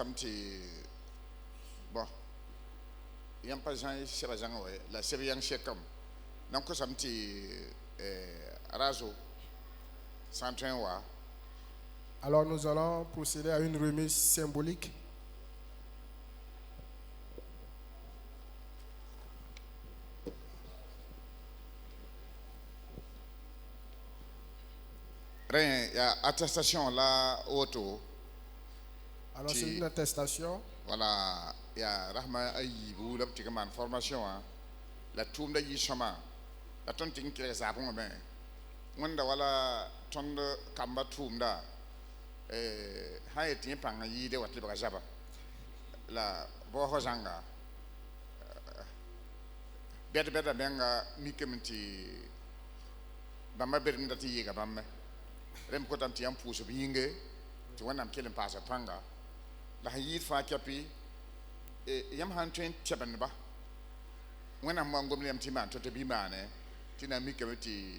samti bon yam pas Jean Seba Jean ouais la série yang chekam donc samti razo Santrenwa. Alors nous allons procéder à une remise symbolique. Rien, il y a attestation là auto. Alors c'est une attestation. Voilà, il y a Rahma Aïbou, la petite formation. La tombe de Yishama, la tonne qui est à bon ben. Wanda wala tonne kamba tombe da. Hayeti pang yi de watli bagajaba. La bohojanga. Beda benga mikementi. Bamba bermdati yiga bamba. Rem ko tam tiam puso binge ti wanam kelen pasa panga la yit fa kapi yam han twen chaban ba wanam mo ngom lem ti man to bi mane ti na mi kemeti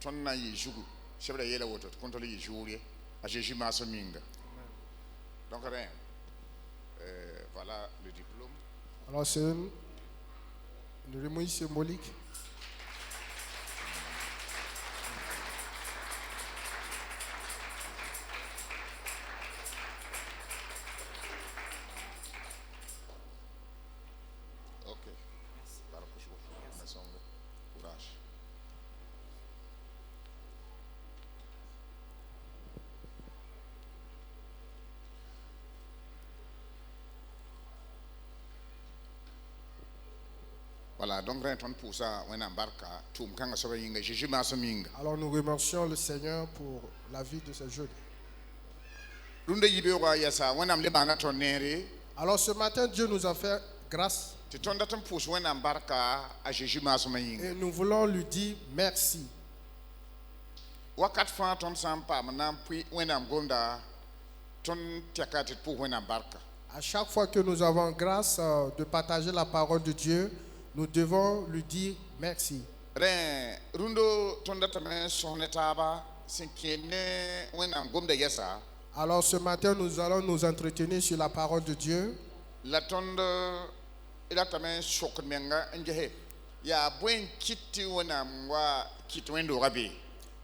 ton na yi jugu chebra yela woto kontrole yi juri a Jésus ma so minga donc rien voilà le diplôme. Alors c'est une remise symbolique. Voilà, donc on pour ça, on embarque tout le monde Jésus m'a sommé. Alors nous remercions le Seigneur pour la vie de ce jeune. Alors ce matin, Dieu nous a fait grâce. Et nous voulons lui dire merci. À chaque fois que nous avons grâce de partager la parole de Dieu, nous devons lui dire merci. Alors ce matin, nous allons nous entretenir sur la parole de Dieu.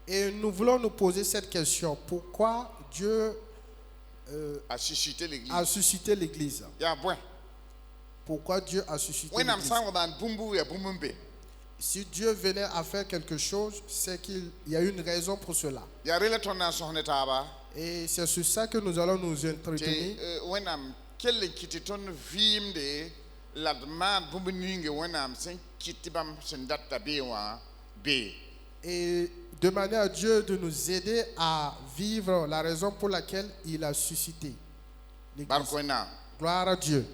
Et nous voulons nous poser cette question. Pourquoi Dieu a suscité l'Église? Pourquoi Dieu a suscité l'Église? Si Dieu venait à faire quelque chose, c'est qu'il y a une raison pour cela. Et c'est sur ça que nous allons nous entretenir. Et demander à Dieu de nous aider à vivre la raison pour laquelle il a suscité l'Église. Gloire à Dieu.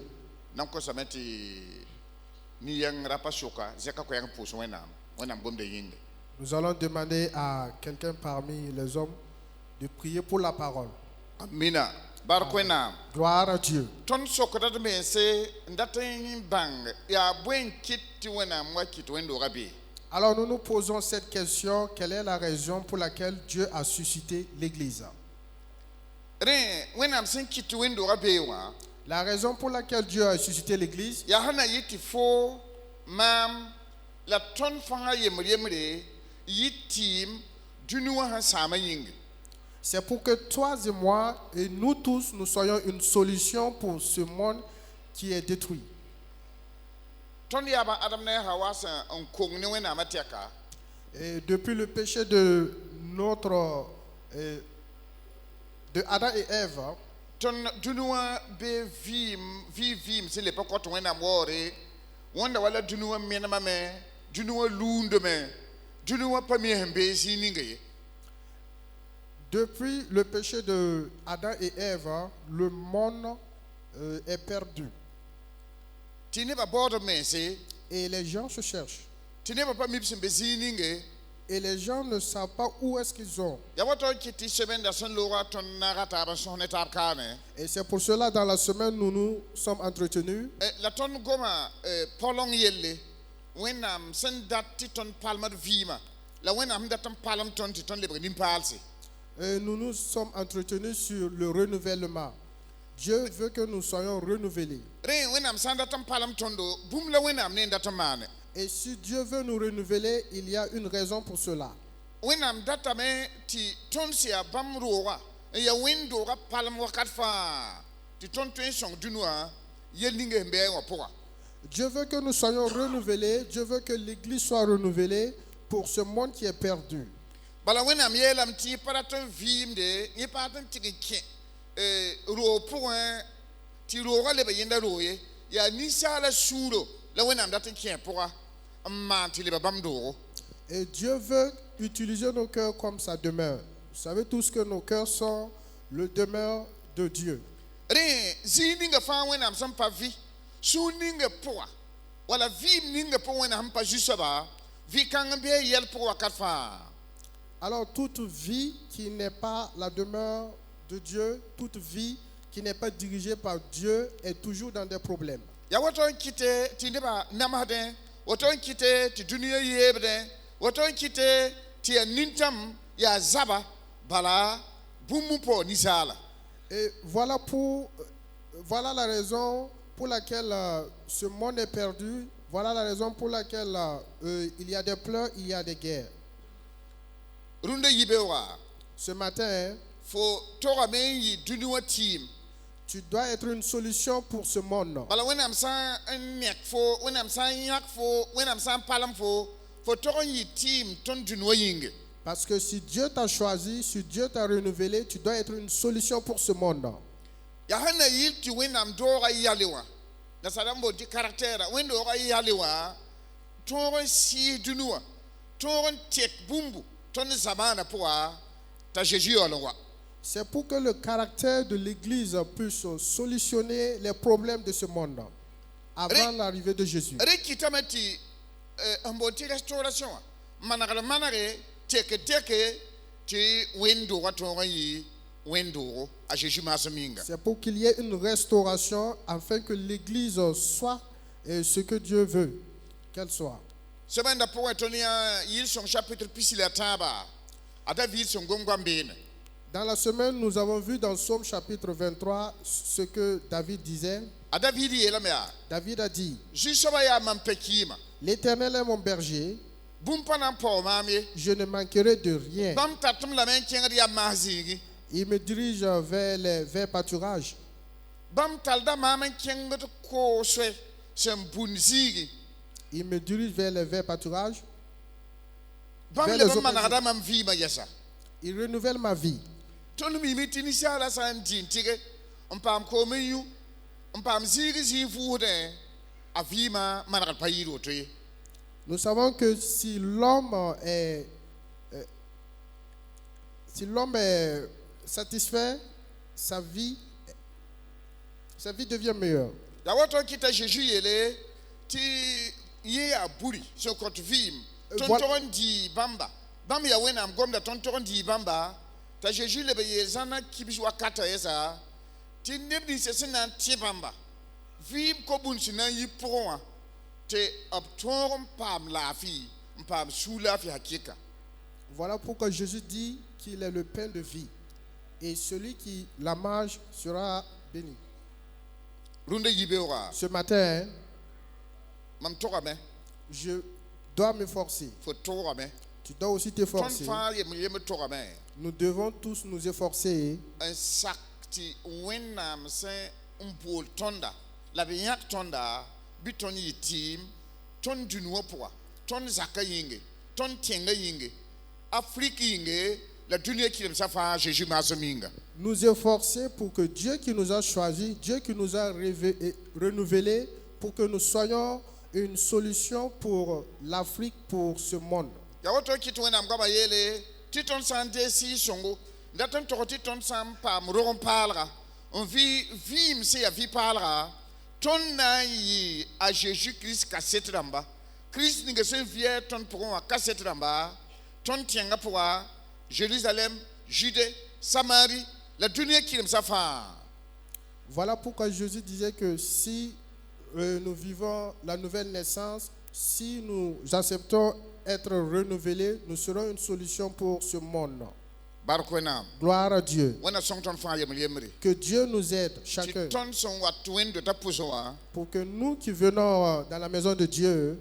Nous allons demander à quelqu'un parmi les hommes de prier pour la parole. Amina. Gloire à Dieu. Alors nous nous posons cette question, quelle est la raison pour laquelle Dieu a suscité l'Église? La raison pour laquelle Dieu a suscité l'Église, c'est pour que toi et moi et nous tous, nous soyons une solution pour ce monde qui est détruit. Et depuis le péché de Adam et Ève, depuis le péché de Adam et Ève, le monde est perdu. Et les gens se cherchent. Et les gens ne savent pas où est-ce qu'ils sont. Et c'est pour cela, dans la semaine, nous nous sommes entretenus. Et nous nous sommes entretenus sur le renouvellement. Dieu veut que nous soyons renouvelés. Et si Dieu veut nous renouveler, il y a une raison pour cela. Dieu veut que nous soyons renouvelés. Dieu veut que l'Église soit renouvelée pour ce monde qui est perdu. Et Dieu veut utiliser nos cœurs comme sa demeure. Vous savez tous que nos cœurs sont le demeure de Dieu. Alors toute vie qui n'est pas la demeure de Dieu, toute vie qui n'est pas dirigée par Dieu est toujours dans des problèmes. Et voilà la raison pour laquelle ce monde est perdu. Voilà la raison pour laquelle il y a des pleurs, il y a des guerres. Ce matin, tu dois être une solution pour ce monde. Parce que si Dieu t'a choisi, si Dieu t'a renouvelé, tu dois être une solution pour ce monde. C'est pour que le caractère de l'Église puisse solutionner les problèmes de ce monde avant l'arrivée de Jésus. C'est pour qu'il y ait une restauration afin que l'Église soit ce que Dieu veut qu'elle soit. Dans la semaine, nous avons vu dans Somme chapitre 23 ce que David disait. David a dit: L'Éternel est mon berger, je ne manquerai de rien. Il me dirige vers les verts pâturages. Il me dirige vers les verts pâturages. Il renouvelle ma vie. Nous savons que si l'homme est satisfait, sa vie devient meilleure. Voilà pourquoi Jésus dit qu'il est le pain de vie. Et celui qui la mange sera béni. Ce matin, je dois me forcer. Tu dois aussi te forcer. Nous devons tous nous efforcer. Nous efforcer pour que Dieu qui nous a choisis, Dieu qui nous a renouvelés, pour que nous soyons une solution pour l'Afrique, pour ce monde. Jésus-Christ Jérusalem, Judée, Samarie, la dunya qui aime sa femme. Voilà pourquoi Jésus disait que si nous vivons la nouvelle naissance, si nous acceptons être renouvelés, nous serons une solution pour ce monde. Gloire à Dieu. Que Dieu nous aide chacun. Pour que nous qui venons dans la maison de Dieu,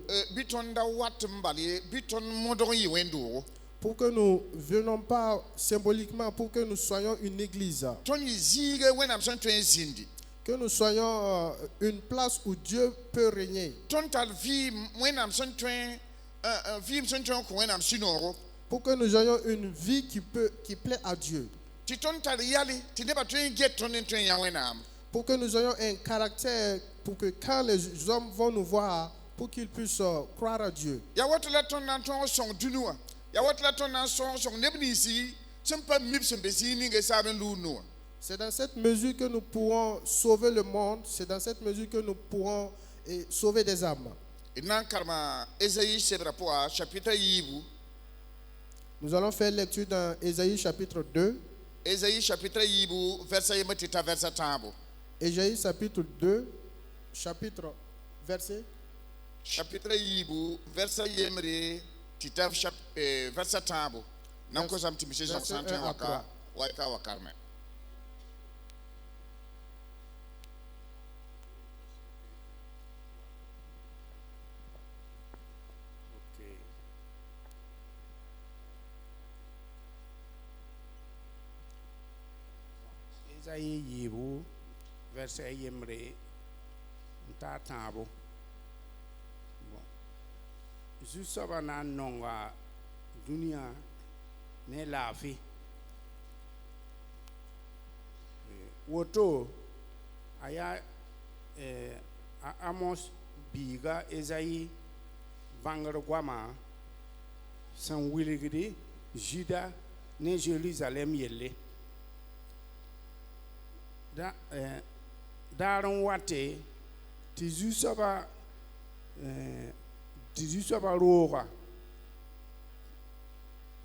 pour que nous ne venons pas symboliquement, pour que nous soyons une église. Que nous soyons une place où Dieu peut régner. Pour que nous ayons une vie qui plaît à Dieu. Pour que nous ayons un caractère, pour que quand les hommes vont nous voir, pour qu'ils puissent croire à Dieu. C'est dans cette mesure que nous pourrons sauver le monde. C'est dans cette mesure que nous pourrons sauver des âmes. Nous allons faire lecture dans Ésaïe chapitre 2. Ésaïe chapitre 2, chapitre verset. Chapitre verset yemre tita verset tambo. Nanko zamtimishe santé waka wakarme. Isaïe yibu verset yemre ta tabo bon jusaba na nonga dunia ne lafi woto aya Amos biga Isaïe vangar gwama san wiligidi Juda ne Jerusalem yelle daarin wate ti jusaba roga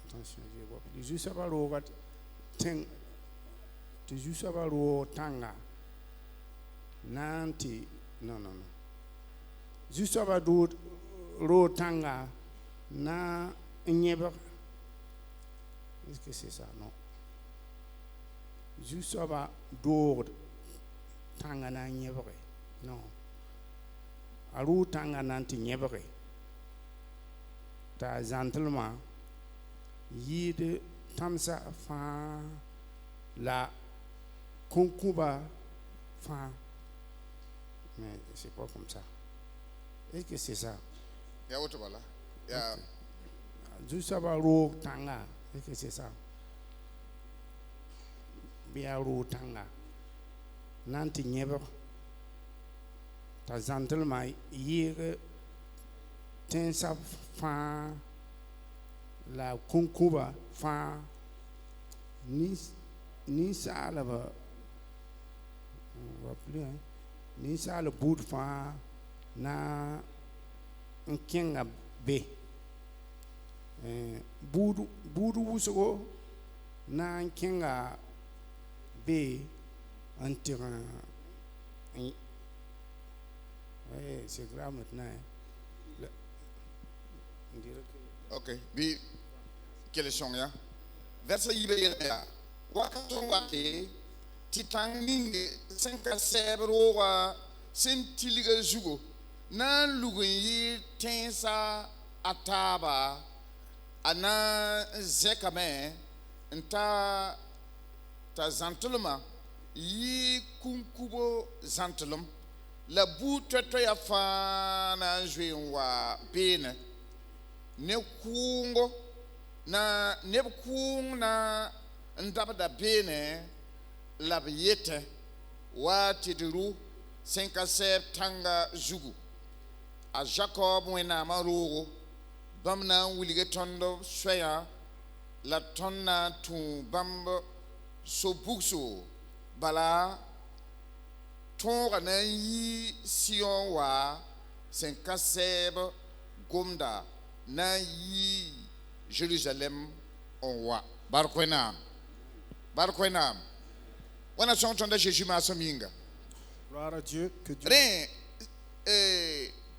attention je vois ti jusaba roga ten ti jusaba ro tanga nanti non jusaba do ro tanga na nyeba est-ce que c'est ça non jusaba do tanga na nyebre non aru tanga nanti nyebre ta gentleman yide tamsa fa la concuba fa mais c'est pas comme ça est-ce que c'est ça ya woto bala ya jusaba ro tanga est-ce que c'est ça biaru tanga nanti nyeba ta zantelma yire tensa fa la concuba fa ni salaba on va plus hein ni sal bout fa na nkenga be budu wusugo na nkenga B un terrain. C'est grave maintenant. Ok. Bi quelle sont ya? Verset yibeyela. Wakaton wate titangning 5 sebroa sentiliga jugo. Nan lugunyi tensa ataba ana zekame nta ta zantelma yi kunkubo zantelum la butoto ya fa na jwenwa bene ne kungo na ne kung na ndabada bene la yete wa tidiru 5 tanga jugu a Jacob wena marugo bamna wulige tondo soya la tonna tu bambo so bukso bala tonga na yi Sion wa 5 gomda na yi Jérusalem on wa barkwena wana sontonda Jésus ma sominga gloire à Dieu que Dieu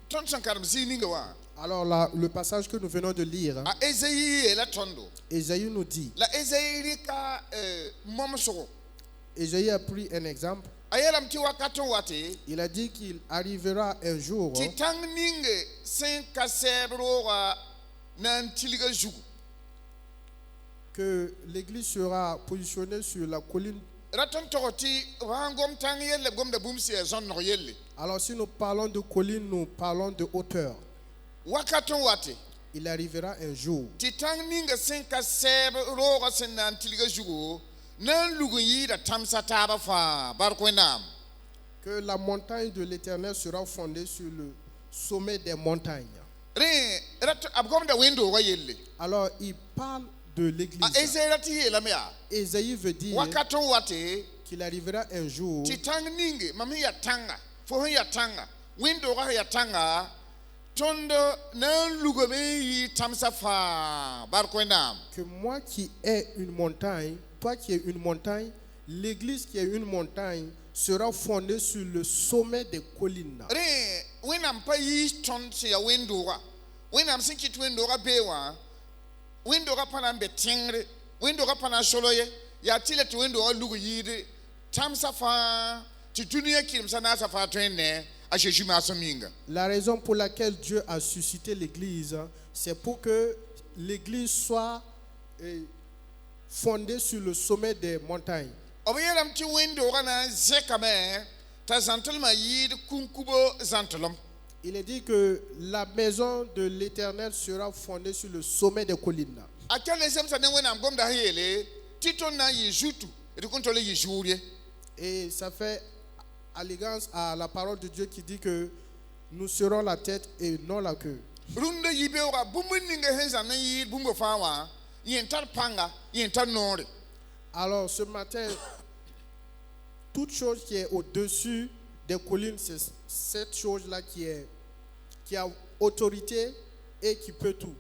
ton sankaram zininga wa Alors là, le passage que nous venons de lire, Ésaïe nous dit, Ésaïe a pris un exemple. Il a dit qu'il arrivera un jour que l'église sera positionnée sur la colline. Alors si nous parlons de colline, nous parlons de hauteur. Il arrivera un jour que la montagne de l'Éternel sera fondée sur le sommet des montagnes. Alors il parle de l'église. Ésaïe veut dire qu'il arrivera un jour que moi qui ai une montagne, toi qui es une montagne, l'église qui est une montagne sera fondée sur le sommet des collines. La raison pour laquelle Dieu a suscité l'église, c'est pour que l'église soit fondée sur le sommet des montagnes. Il est dit que la maison de l'Éternel sera fondée sur le sommet des collines. Et ça fait allégeance à la parole de Dieu qui dit que nous serons la tête et non la queue. Alors ce matin, toute chose qui est au-dessus des collines, c'est cette chose-là qui a autorité et qui peut tout.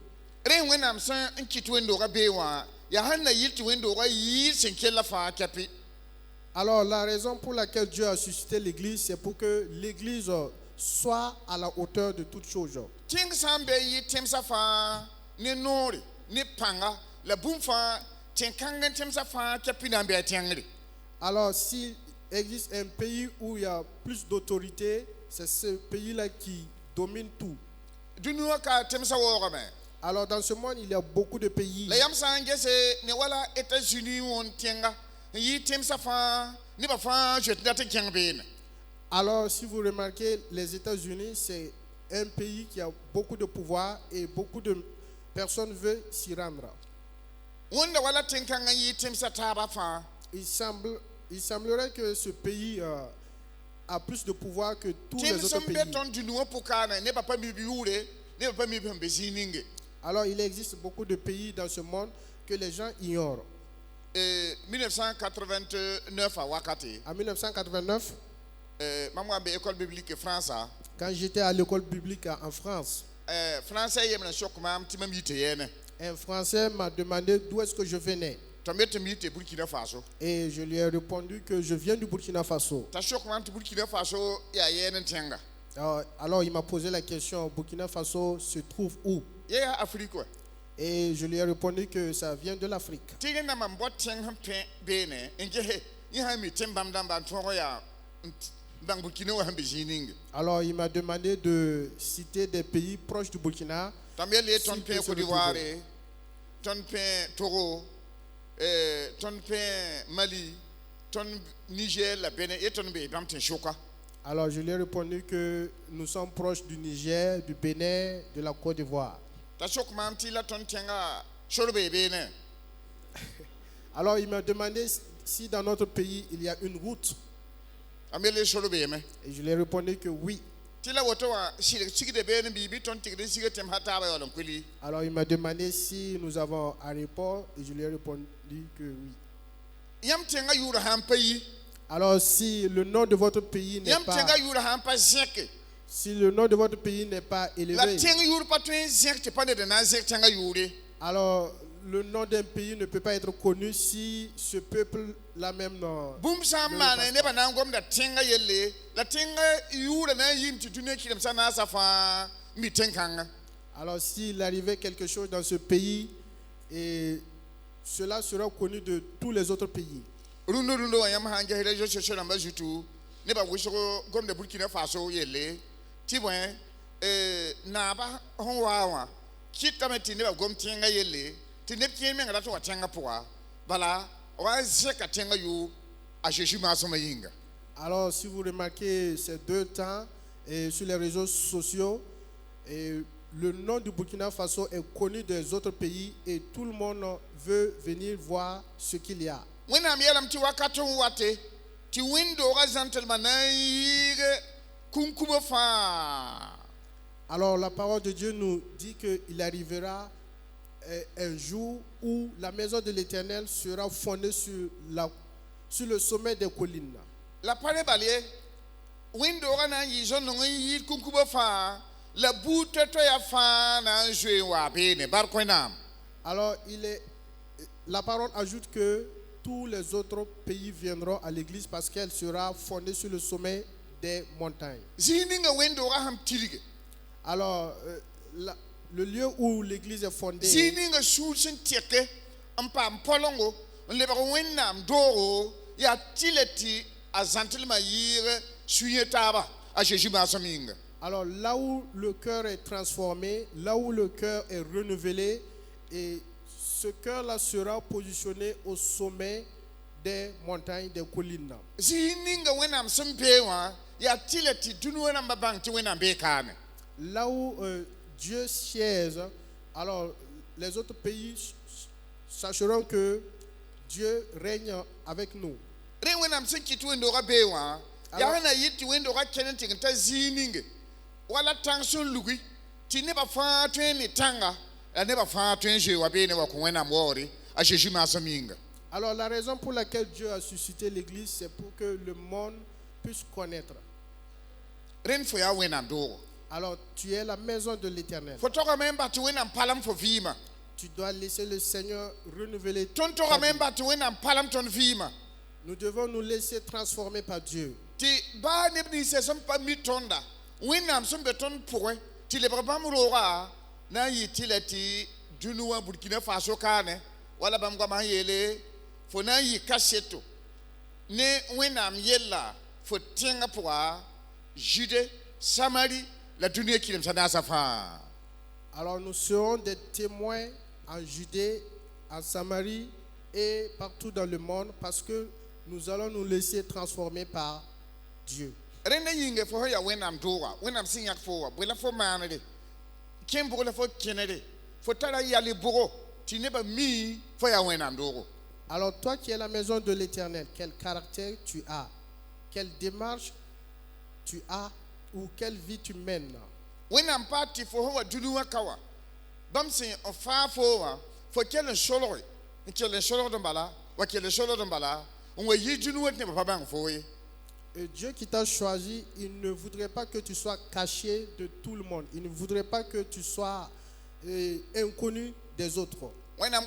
Alors la raison pour laquelle Dieu a suscité l'église, c'est pour que l'église soit à la hauteur de toutes choses. Alors s'il existe un pays où il y a plus d'autorité, c'est ce pays-là qui domine tout. Alors dans ce monde, il y a beaucoup de pays. Alors si vous remarquez, les États-Unis, c'est un pays qui a beaucoup de pouvoir et beaucoup de personnes veulent s'y rendre. Il semblerait que ce pays a plus de pouvoir que tous les autres pays. Alors il existe beaucoup de pays dans ce monde que les gens ignorent. En 1989, quand j'étais à l'école biblique en France, un Français m'a demandé d'où est-ce que je venais. Et je lui ai répondu que je viens du Burkina Faso. Alors il m'a posé la question, Burkina Faso se trouve où? Et je lui ai répondu que ça vient de l'Afrique. Alors il m'a demandé de citer des pays proches du Burkina. Mali, Niger, la Bénin et Alors je lui ai répondu que nous sommes proches du Niger, du Bénin, de la Côte d'Ivoire. Alors il m'a demandé si dans notre pays il y a une route. Et je lui ai répondu que oui. Alors il m'a demandé si nous avons un aéroport et je lui ai répondu que oui. Alors si le nom de votre pays n'est pas élevé, alors le nom d'un pays ne peut pas être connu si ce peuple là même Alors s'il arrivait quelque chose dans ce pays, et cela sera connu de tous les autres pays. Rundo ayam hanja hira jo shosho namba jutu ne ba wisho gom de Burkina Faso yele tibwen na ba honwawa kitameti ne ba gom tienga yele tinep kienme ngala to watenga poa bala wa zeka tenga yu a Jésus maso mayinga. Alors si vous remarquez ces 2 temps et sur les réseaux sociaux, et le nom du Burkina Faso est connu des autres pays et tout le monde veut venir voir ce qu'il y a. Alors la parole de Dieu nous dit qu'il arrivera un jour où la maison de l'Éternel sera fondée sur le sommet des collines. La parole balier window na yizo no yi kunkuba fa la boute to ya fa na jwe wa bene barkoinam. Alors la parole ajoute que tous les autres pays viendront à l'église parce qu'elle sera fondée sur le sommet des montagnes. Zininga window ham tilige. Alors le lieu où l'église est fondée. Zininga sulsin tieke ampa mpolongo le ba winnam doro ya tileti azantilma yire suyetaba a Jésus masaminga. Alors là où le cœur est transformé, là où le cœur est renouvelé, et ce cœur-là sera positionné au sommet des montagnes, des collines. Là où Dieu siège, alors les autres pays sacheront que Dieu règne avec nous. Wala tension lugi ti ne ba fa twen ni tanga ne ba fa twen je wa be ne wa ko wena mori a Jésus masaminga. Alors la raison pour laquelle Dieu a suscité l'église, c'est pour que le monde puisse connaître. Ren fo ya wena do. Alors tu es la maison de l'Éternel. Fo to remember to wena palam fo vima. Tu dois laisser le Seigneur renouveler ton to remember to wena palam ton vima. Nous devons nous laisser transformer par Dieu. Ti ba ne ni se som pa mi tonda. Winam some beton point till the Babamura na yi tileti Junua Burkina Faso kane wala bamgama yele for na yi kasseto ne winam yella for Singapore Jude Samarie la dunia qui sana safa. Alors nous serons des témoins en Judée, en Samarie et partout dans le monde parce que nous allons nous laisser transformer par Dieu. Renda yinge fo ya wenam dowa wenam sinyak fo bwela fo manade kembo la fo kenede fo tala yali boro ti ne ba mi fo ya wenam dogo. Alors toi qui es la maison de l'Éternel, quel caractère tu as, quelle démarche tu as ou quelle vie tu mènes? Wenam parti fo wa dunuwa kawa bam sin on fa fo wa fo quel solo dombala wa quel solo dombala on wa yi dunuwa ne ba bang fo yi. Dieu qui t'a choisi, il ne voudrait pas que tu sois caché de tout le monde. Il ne voudrait pas que tu sois inconnu des autres. La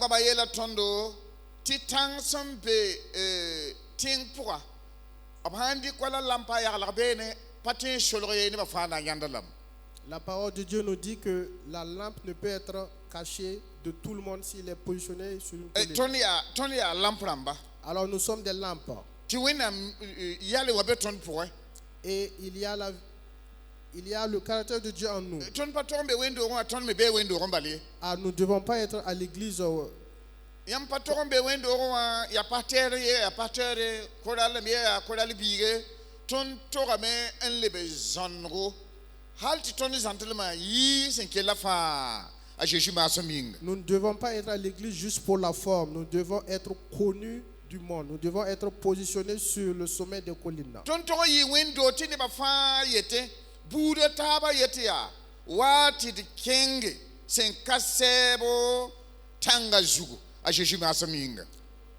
parole de Dieu nous dit que la lampe ne peut être cachée de tout le monde s'il est positionné sur une colline. Alors nous sommes des lampes. Et il y a le caractère de Dieu en nous. Ah, nous ne devons pas être à l'église. Nous ne devons pas être à l'église juste pour la forme. Nous devons être connus du monde. Nous devons être positionnés sur le sommet des collines.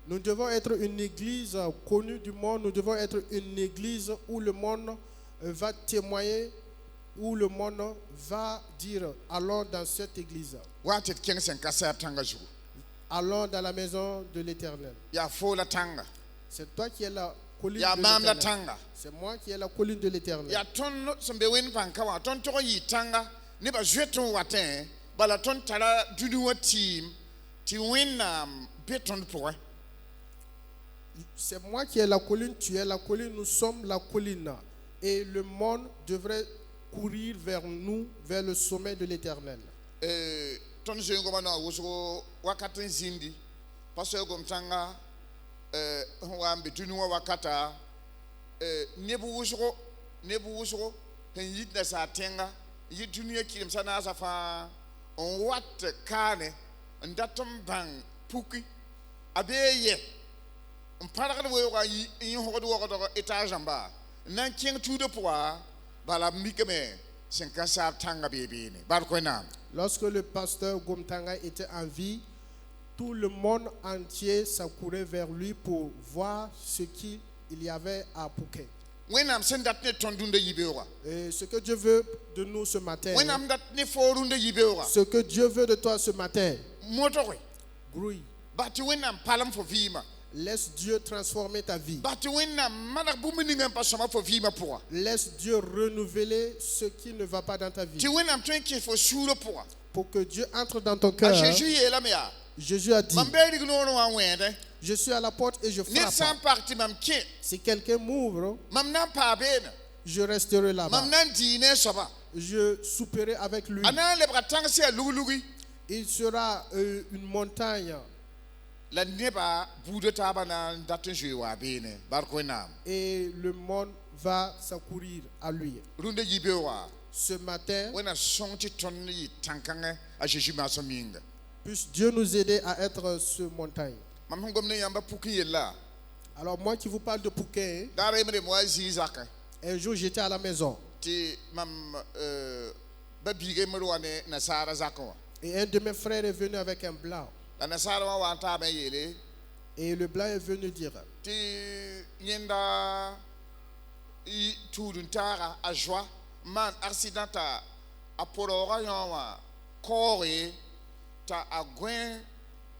Nous devons être une église connue du monde. Nous devons être une église où le monde va témoigner, où le monde va dire allons dans cette église. Allons dans la maison de l'Éternel. C'est toi qui es la colline de l'Éternel. C'est moi qui est la colline de l'Éternel. balaton tara dunuwa team ti wennam beton point. C'est moi qui ai la colline, tu es la colline, nous sommes la colline. Et le monde devrait courir vers nous, vers le sommet de l'Éternel. Ton jeune gouverneur wuso wakatin zindi parce que comme tanga wa betunuwa wakata nebu wuso hen yitna sa tenga yitunuya kilim sana safa on wat kane ndatum bang puki abeye on parle de wa yi hodo wa étage en bas nan king tout de poids bala mikeme 50 tanga bébé ne bar ko nam. Lorsque le pasteur Gomtanga était en vie, tout le monde entier s'accourait vers lui pour voir ce qu'il y avait à Pouquet. Et ce que Dieu veut de nous ce matin, ce que Dieu veut de toi ce matin, grouille. Laisse Dieu transformer ta vie. Laisse Dieu renouveler ce qui ne va pas dans ta vie. Pour que Dieu entre dans ton cœur. Jésus a dit, je suis à la porte et je frappe. Si quelqu'un m'ouvre, je resterai là-bas. Je souperai avec lui. Il sera une montagne. Et le monde va s'accourir à lui. Ce matin, puisse Dieu nous aider à être ce montagne. Alors moi qui vous parle de Pouquet, un jour j'étais à la maison. Et un de mes frères est venu avec un blanc. Et le blanc est venu dire, man accidenta a porora yawa kore ta agwen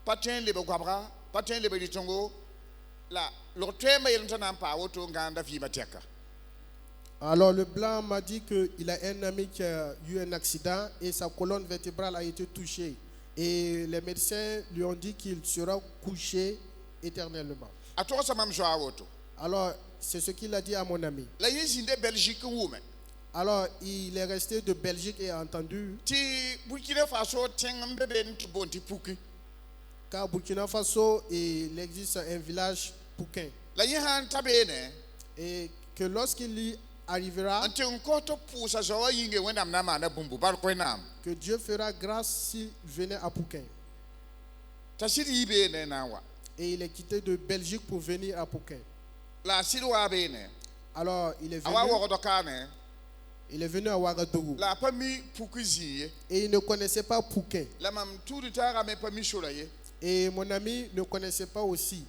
patin le bagabra patin le belitongo la l'autre yelntana pa woto nganda fi mateka. Alors le blanc m'a dit qu'il a un ami qui a eu un accident et sa colonne vertébrale a été touchée. Et les médecins lui ont dit qu'il sera couché éternellement. Alors c'est ce qu'il a dit à mon ami. Alors il est resté de Belgique et a entendu. Car Burkina Faso, il existe un village Pouquin. Et que lorsqu'il y arrivera, que Dieu fera grâce s'il venait à Pouquin. Et il est quitté de Belgique pour venir à Pouquin. Alors il est venu à Ouagadougou. Et il ne connaissait pas Pouquin. Et mon ami ne connaissait pas aussi.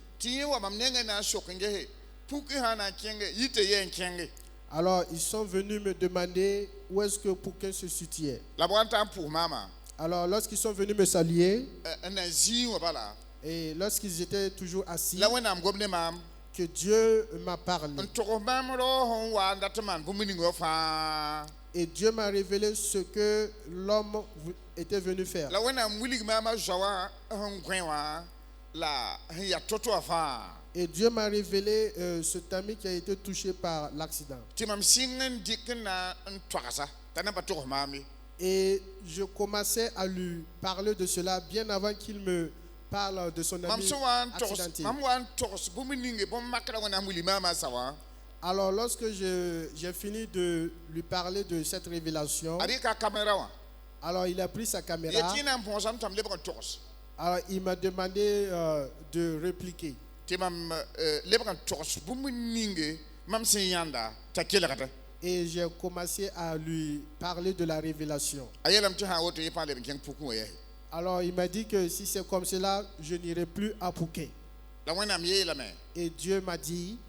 Alors ils sont venus me demander où est-ce que Pouquin se situait. Alors lorsqu'ils sont venus me saluer, et lorsqu'ils étaient toujours assis, que Dieu m'a parlé. Et Dieu m'a révélé ce que l'homme était venu faire. Et Dieu m'a révélé cet ami qui a été touché par l'accident. Et je commençais à lui parler de cela bien avant qu'il me parle de son ami accidenté. Alors lorsque j'ai fini de lui parler de cette révélation, alors il a pris sa caméra. Alors il m'a demandé de répliquer. Et j'ai commencé à lui parler de la révélation. Alors il m'a dit que si c'est comme cela, je n'irai plus à Pouquet. Et Dieu m'a dit,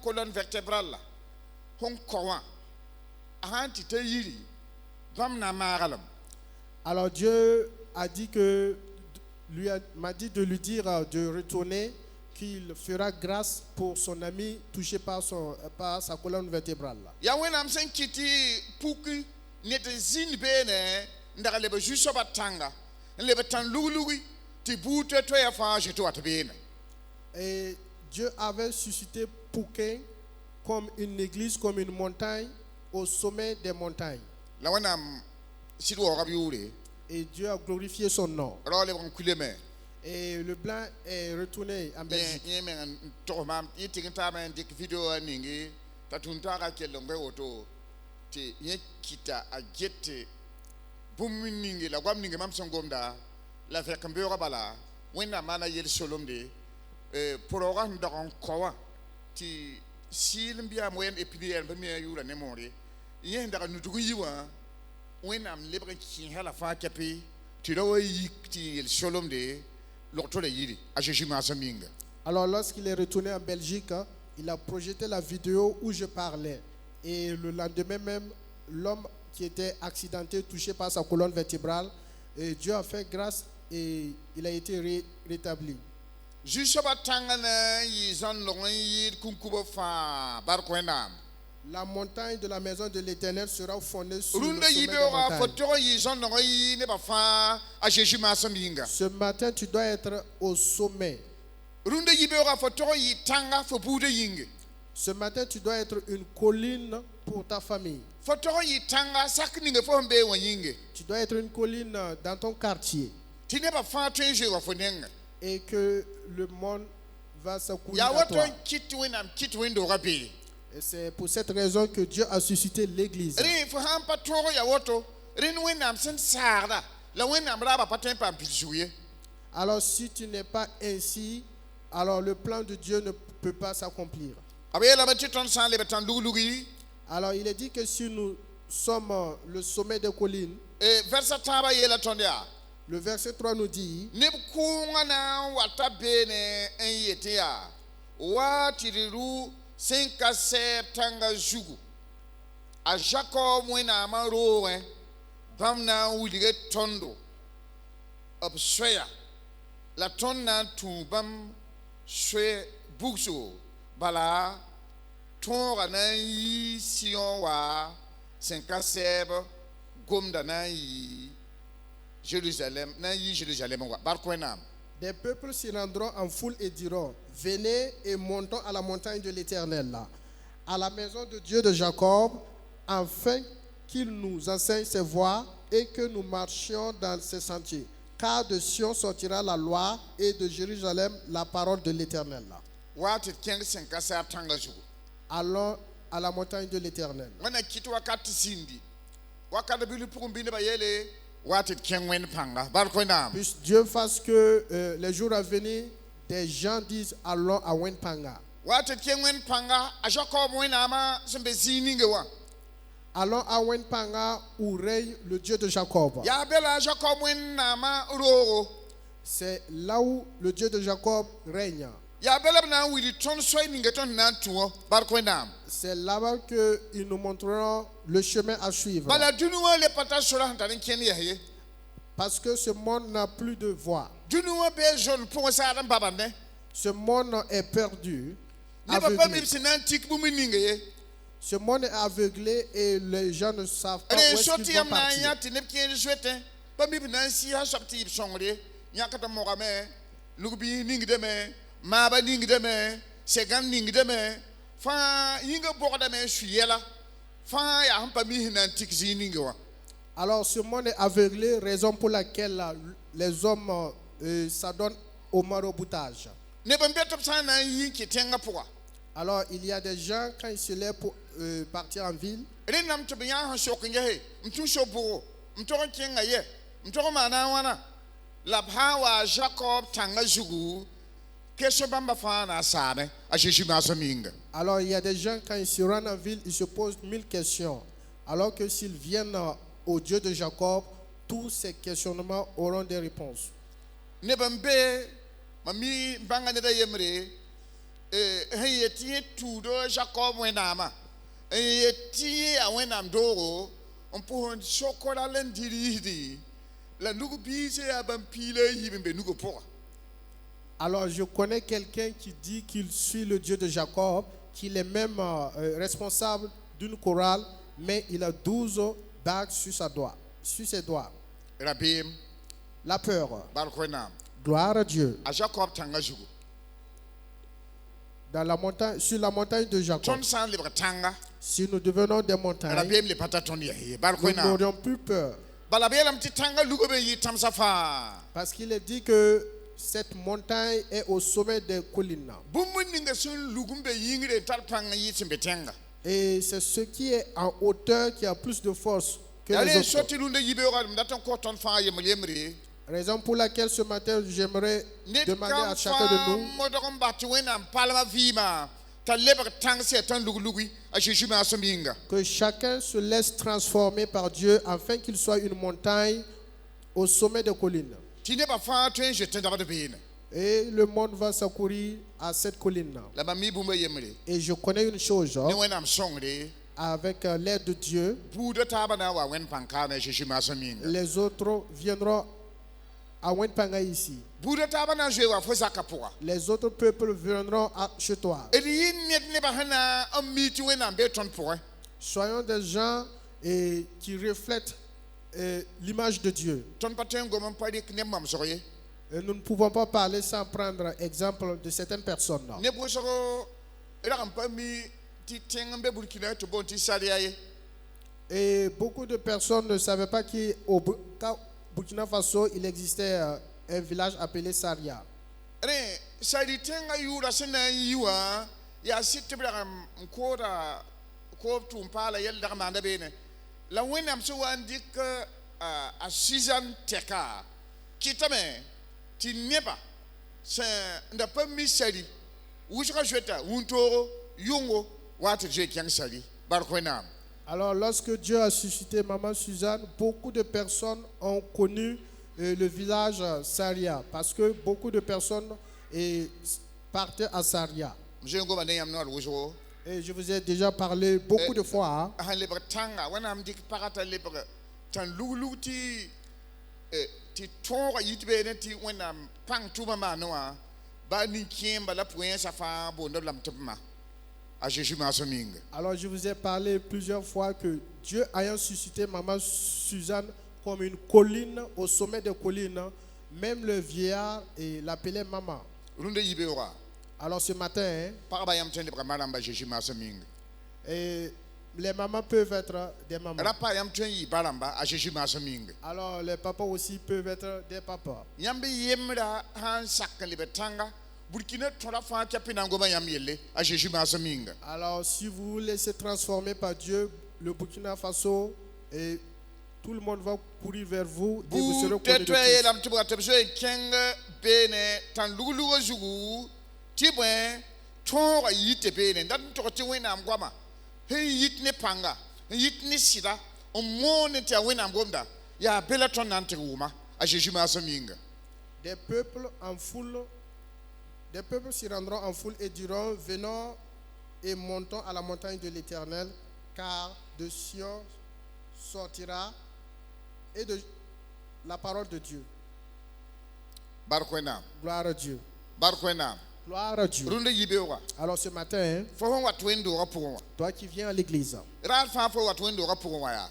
colonne vertébrale alors Dieu a dit que m'a dit de lui dire de retourner, qu'il fera grâce pour son ami touché par sa colonne vertébrale. Ya wẽnnaam sẽn kɩt tɩ puk ned zĩnd beene n dag leb zu-soabã tãnga n leb tãn lug-lugi tɩ buud toɛ-toɛɛ fãa zoto wat beene. Et Dieu avait suscité Pouquin comme une église, comme une montagne au sommet des montagnes. La wẽnnaam sɩd waoogã b yʋʋre Et Dieu a glorifié son nom. rao lebg n kuleme Et le blanc est retourné en Belgique. yẽ meng n togs maam yẽ tɩg n taame n dɩk video a ningi t'a tũn taagã kell n bɩ woto tɩ yẽ kɩta a get tɩ bũmb ningi la goam ningi mam sẽn gomda la vẽk n beoogã bala wẽnnaam maana yel-solemde pʋrɔgã sẽn dog n kɔ wã tɩ sɩɩl n bɩaam wẽnd epidɛɛr bã me a yʋʋra ne moore yẽ sẽn dag n nudg n yi wã wẽnnaam lebg n kẽesã la fãa kɛpɩ tɩ ra wa yik tɩ yel-solemde log-to la yiri a Jésus maasã minga. Alors lorsqu'il est retourné en Belgique, il a projeté la vidéo où je parlais. Et le lendemain même, l'homme qui était accidenté, touché par sa colonne vertébrale, et Dieu a fait grâce et il a été rétabli. Zu-soabã tãngã na n yɩ zãn-log n yɩɩd kũnkubã fãa bark wẽnnaam. La montagne de la maison de l'Éternel sera fondée sur le Rũndã sommet des yi-beoogã fo montagnes. tog n yɩ zãn-log n yɩ nebã fãa a Jésus maasã minga. Ce matin, tu dois être au sommet. Rũndã yi-beoogã fo tog n yɩ tãnga fo buudã yĩnge. Ce matin, tu dois être une colline pour ta famille. Fo tog n yɩ tãnga sak ninga fo sẽn bee wã yĩnge Tu dois être une colline dans ton quartier. tɩ nebã fãa tõe n zoe wã fo nenga. Et que le monde va s'accourir yaa à woto toi. n kɩt tɩ wẽnnaam kɩt wẽn-doogã bee. Et c'est pour cette raison que Dieu a suscité l'Église. Rẽ fo sãn pa tõog yaa woto rẽnd wẽnnaam sẽn saagda la wẽnnaam raabã pa tõe n paam pil zug ye. Alors si tu n'es pas ainsi, alors le plan de Dieu ne peut pas s'accomplir. B yeelame tɩ tõnd sã n leb tãn lug-lugi Alors il est dit que si nous sommes le sommet des collines, vɛrsa tãabã yeela tõnd yaa le verset 3 nous dit, neb kʋʋngã na n wata beene n yetɩ yaa wa tɩ d ru sẽn ka sɛɛb tãngã zugu a Jakob wẽnnaamã roogẽ bãmb na n wilge tõndo b soɛya la tõnd na n tũ bãmb soɛ bugso bala tõogã na n yɩ Siyon wa sẽn ka sɛɛb gomda na n yɩ Jérusalem na n yɩ Jérusalem wa bark wẽnnaam. des peuples s'y rendront en foule et diront, venez et montons à la montagne de l'Éternel, là, à la maison de Dieu de Jacob, afin qu'il nous enseigne ses voies et que nous marchions dans ses sentiers. Car de Sion sortira la loi et de Jérusalem la parole de l'Éternel. Là. Waa tɩ d kẽng sẽn ka sɛɛb tãngã zugu Allons à la montagne de l'Éternel. wẽnna kɩt wakat tɩ sĩndi wakat bɩ pʋgẽ bɩ nebã yeele waa tɩ d kẽng wẽnd pãnga bark wẽnnaam. Puisse Dieu fasse que les jours à venir, des gens disent allons à Wenpanga. Waa tɩ d kẽng wẽnd pãnga a Jakob wẽnnaamã sẽn be zĩig ninge wã Allons à Wenpanga où règne le Dieu de Jacob. yaa be la a Jakob wẽnnaamã roogo C'est là où le Dieu de Jacob règne. yaa be la b na n wilg tõnd soɛ ninge tõnd na n tũ wã bark wẽnnaam. C'est là-bas qu'ils nous montreront le chemin à suivre. Bala dũni wã le pa tar sorã sẽn tar n kẽnd yɛs ye. Parce que ce monde n'a plus de voix. Dũni wã bee zon pʋgẽ saad n babande Ce monde est perdu, nebã pa mi aveuglé. b sẽn na n tik bũmb ninge ye. Ce monde est aveuglé et les gens ne savent pas où Rẽ est-ce so tɩ qu'ils yãmb vont na n yã partir. tɩ neb kẽed zoetẽ pa mi b na n sɩɩsa soab tɩ yɩ b sõngd ye yãkd n mogame lug-biis ningdame maaba ningdame sɛgãn ningdame fãa yĩnga bogdame n sui yɛla fãa yaa sẽn pa mi sẽn na n tik zĩig ninge wã. Alors ce monde est aveuglé, raison pour laquelle les hommes s'adonnent au maraboutage. Neb n be tɩ b sã n na n yɩ n kɩ tẽngã pʋga Alors il y a des gens, quand ils se lèvent pour partir en ville, rẽnnaam tɩ b yãa sẽn sok n gese m tũ so-bʋgo m tog n kẽnga yɛ m tog n maana a wãna la b sã n wa a Jakob tãngã zugu keso bãmba fãa na n saame a Jésus maasã minga. alors il y a des gens, quand ils se rendent en ville, ils se posent 1000 questions. Alors que s'ils viennent au Dieu de Jacob, tous ces questionnements auront des réponses. Neb n be mam mi bãnga ned a yembre sẽn yet tɩ yẽ tũudo Jakob wẽnnaamã n yet tɩ yẽ yaa wẽnnaam doogo n pʋsẽ sokra la n dɩr yisdi la nug-biisã yaa bãmb piig la a yiib n be nugã pʋga Alors je connais quelqu'un qui dit qu'il suit le Dieu de Jacob, qu'il est même responsable d'une chorale, mais il a 12 bagues sur ses doigts. Rabim, La peur. Barkwena. Gloire à Dieu. A Jacob tanga jugu. Dans la montagne, sur la montagne de Jacob, Ton san libre tanga. si nous devenons des montagnes, Rabim le pataton yahi. nous Barkwena. n'aurions plus peur. Balabelam ti tanga lugobe yi tamsafa. Parce qu'il est dit que cette montagne est au sommet des collines. Bumuninga sun lugumbe yingre talpanga yi timbetenga. Et c'est ce qui est en hauteur qui a plus de force que les Allez, autres. sorti l'une de Yibéora, m'attend qu'on t'en fasse yemri. Raison pour laquelle ce matin, j'aimerais Net demander à kam chacun de fa nous modorom batuena palma vima. Ta lebre tang se tan lugulugui a Jésus ma sominga. que chacun se laisse transformer par Dieu afin qu'il soit une montagne au sommet des collines. Tu n'es pas fa train je t'en de bine. Et le monde va s'accourir à cette colline. La mamie boumba yemri. Et je connais une chose, Ne wenam songre. avec l'aide de Dieu, Boude tabana wa wen pankana Jésus ma sominga. les autres viendront à Wenpanga ici. Boude tabana je wa fosa kapua. Les autres peuples viendront chez toi. Et yin ne ba hana am mi tu wenam beton pour. Soyons des gens qui reflètent l'image de Dieu. Ton patin gomam padi ne mam soye. Et nous ne pouvons pas parler sans prendre exemple de certaines personnes. Ne bo soro ira kam pa mi ti tengambe burkina to bon ti saliaye. Et beaucoup de personnes ne savaient pas qu'au Burkina Faso, il existait un village appelé Saria. Re sali tenga yura sena yiwa ya sitte bra mkora ko tumpala yel da manda bene. La wenam so wandik a season teka kitame ti neba sa nda pa mi sali wushka jeta wuntoro yungo wata je kyang sali barkwena. Alors, lorsque Dieu a suscité Maman Suzanne, beaucoup de personnes ont connu le village Saria, parce que beaucoup de personnes partaient à Saria. Mjengo bane yam no wujo. Et je vous ai déjà parlé beaucoup de fois. Han lebre tanga wanam dik parata lebre tan luluti ti tonga yitbe ti wanam pang tuma manoa ba ni kiemba la point sa fa bondo lam tuma a Jésus ma sominga. Alors, je vous ai parlé plusieurs fois que Dieu ayant suscité Maman Suzanne comme une colline, au sommet des collines, même le vieillard l'appelait Maman. Runde yibeora Alors, ce matin, pa ba yam tan lebre madam ba Jésus ma sominga. les mamans peuvent être des mamans. Rapa yam tan yi baramba a Jésus ma sominga. Alors, les papas aussi peuvent être des papas. Yambe yemra han sakka lebre tanga Burkina tora fa kapina ngoma yam yelle a Jésus ma sominga. Alors, si vous vous laissez transformer par Dieu, le Burkina Faso, et tout le monde va courir vers vous et vous serez connus de tous. Lam tibra tabso kenga bene tan lugulugo jugu tibwe tonga yite bene dan to ti wena ngwama he yit ne panga yit ne sida o mone ti wena ngomda ya bela ton nante wuma a Jésus ma sominga. Des peuples s'y rendront en foule et diront, venons et montons à la montagne de l'Éternel, car de Sion sortira et de la parole de Dieu. Barkwena Gloire à Dieu. barkwena Gloire à Dieu. runde yibewa Alors ce matin, fo hon wat wendo rapuwa toi qui viens à l'église, ral fa fo wat wendo rapuwa ya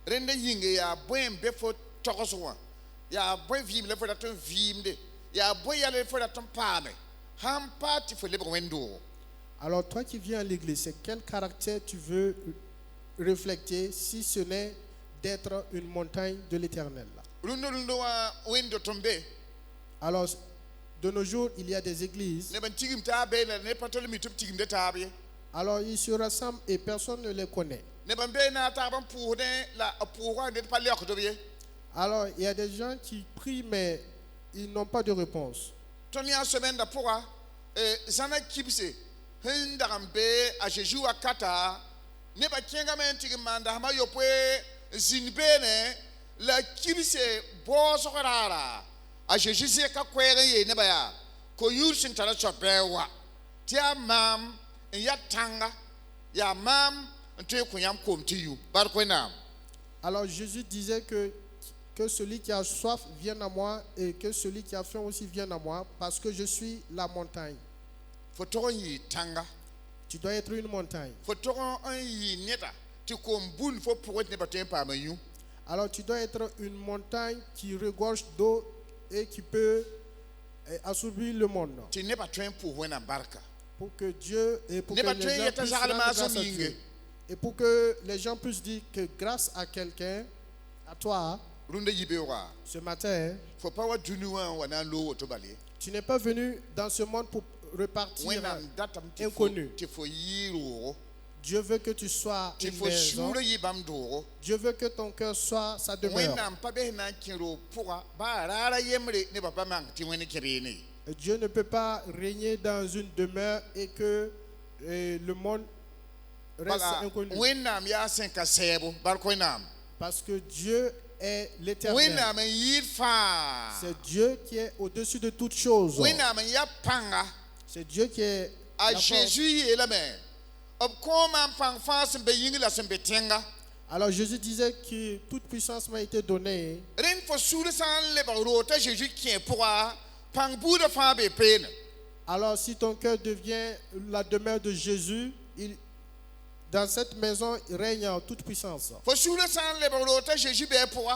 rende yinge ya bwen befo tokosowa ya bwen vim le fo da ton vimde ya bwen ya le fo da ton pame ham parti fo lebre wendo. alors toi qui viens à l'église, c'est quel caractère tu veux refléter si ce n'est d'être une montagne de l'Éternel? Rundo wa wendo tombe Alors, de nos jours, il y a des églises. ne ban tigim ta be ne patol mi tup tigim de tabe Alors, ils se rassemblent et personne ne les connaît. ne ban be na ta ban pour ne la pour wa ne pas le ko dobe Alors, il y a des gens qui prient, mais ils n'ont pas de réponse. ton ya semaine da pourra zana kibse hindarambe a Jésus akata ne ba kenga men tigim manda ma yopwe zinbene la kibse bo sokarara a Jésus se ka kwere ye ne ba ya ko yursin tara chopewa tia mam ya tanga ya mam nte kunyam kom ti yu bar ko nam. Alors, Jésus disait que que celui qui a soif vienne à moi et que celui qui a faim aussi vienne à moi, parce que je suis la montagne. Fo togo yi tanga. Tu dois être une montagne. Fo togo an yi neta. Tu kombun fo pourrait ne pas te pas mayu. Alors tu dois être une montagne qui regorge d'eau et qui peut assouvir le monde. Tu n'es pas train pour wena barka. Pour que Dieu et pour que Ne pas les train gens yeta puissent zagala rendre ma grâce à minge. Dieu. Et pour que les gens puissent dire que grâce à quelqu'un, à toi, Runde yibewa. ce matin, Faut pas wa dunuwa wana lo to bale. tu n'es pas venu dans ce monde pour repartir Wena datam inconnu. ti fo yiro. Dieu veut que tu sois Ti une fo maison. shure yibam doro. Dieu veut que ton cœur soit sa demeure. Wena mpabe na kiro pourra ba rara yemre ne papa mang ti wene kirene. Et Dieu ne peut pas régner dans une demeure et que le monde reste Bala inconnu. wena ya senka sebo barko nam. Parce que Dieu est l'éternel. Wena me yifa. C'est Dieu qui est au-dessus de toutes choses. Wena me ya panga. C'est Dieu qui est A la force. Jésus est la main. Ob koma pang fas be yingla sembe tenga. Alors Jésus disait que toute puissance m'a été donnée. Ren fo sure san le baro ta Jésus qui est pour pang bouda fa be pen. Alors si ton cœur devient la demeure de Jésus, dans cette maison règne en toute puissance. Fo sure san le baro ta Jésus be pour.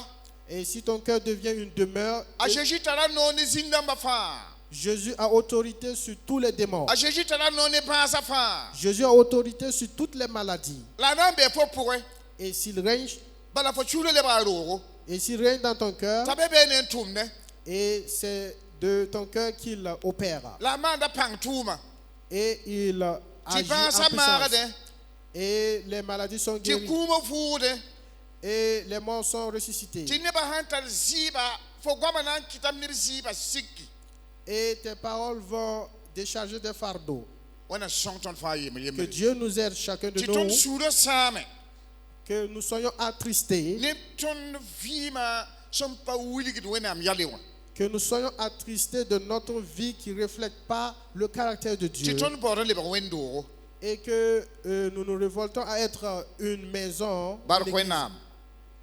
Et si ton cœur devient une demeure, A Jésus tara no ni zinga fa. Jésus a autorité sur tous les démons. A Jésus tara no ni pa fa. Jésus a autorité sur toutes les maladies. La nan be fo pour. Et s'il règne, Bala fo sure le baro. et s'il règne dans ton cœur, Tabe be ne tumne. et c'est de ton cœur qu'il opère. La manda pang tuma. Et il Ti agit pa en sa mara puissance. de. Et les maladies sont Ti guéries. kuma fude. Et les morts sont ressuscités. Ti ne ba hantal ziba fo gwama nan kitam nir ziba sikki. Et tes paroles vont décharger des fardeaux. Wana song ton fa yemre Que yemre. Dieu nous aide chacun de Ti ton nous, sure same. que nous soyons attristés, Ne ton vima som pa wili gid wenam yalewa. que nous soyons attristés de notre vie qui ne reflète pas le caractère de Ti Dieu. ton boro le ba wendo. Et que nous nous révoltons à être une maison. Bar une église. kwenam.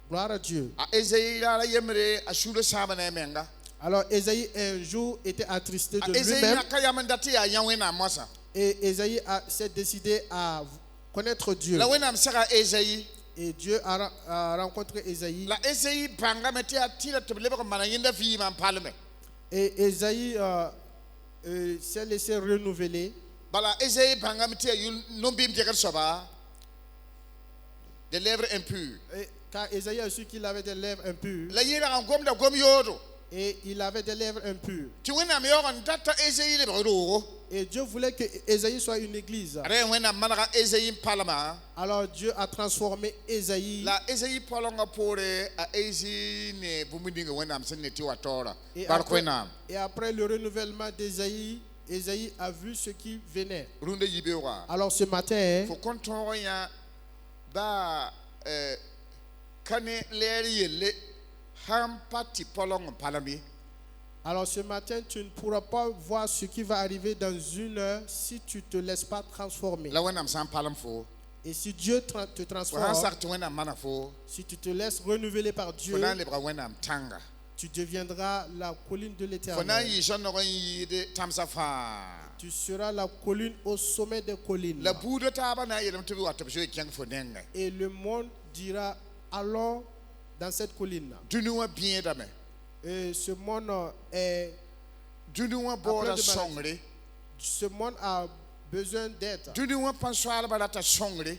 Gloire à Dieu. A Ezeyi la yemre a sure same na menga. Alors Ésaïe un jour était attristé A de Ezeyi lui-même. na kayamandati ya yawena mosa. Et Ésaïe s'est décidé à connaître Dieu. La wenam saka Ezeyi. Et Dieu a rencontré Ésaïe. La Ezeyi banga meti atila tebele ba mana yenda vima palme. Et Ésaïe s'est laissé renouveler. Bala Ezeyi banga meti nombim jegal soba. Des lèvres impures. Car Ésaïe a su qu'il avait des lèvres impures. La yira en gom da gom yodo. Et il avait des lèvres impures. Ti wenam yogan data Ezeyi le baro. Et Dieu voulait que Ésaïe soit une église. Re wenam manaka Ezeyi palama. Alors Dieu a transformé Ésaïe. La Ezeyi palonga pore a Ezi ne bumindinga wenam sen ne tiwa tora. Et Bar après, kwenam. et après le renouvellement d'Ésaïe, Ésaïe a vu ce qui venait. Runde yibewa. Alors ce matin, Fo konton ya ba kane leri yelle hampati palonga palami. alors ce matin, tu ne pourras pas voir ce qui va arriver dans une heure si tu ne te laisses pas transformer. La wenam san palam fo. Et si Dieu te Fo han transforme, sakti wenam mana fo. si tu te laisses renouveler par Dieu, Fo nan le bra wenam tanga. tu deviendras la colline de Fo nan l'Éternel. yi son no yi de tamsa fa. Tu seras la colline au sommet des collines. La budo taba na yedam tubi watab jo kyang fo nenga. Et le monde dira, allons dans cette colline. Dunuwa bien dame. Et ce monde est, Dunuwa bora de maladies. songre. ce monde a besoin d'aide. Dunuwa panswala balata songre.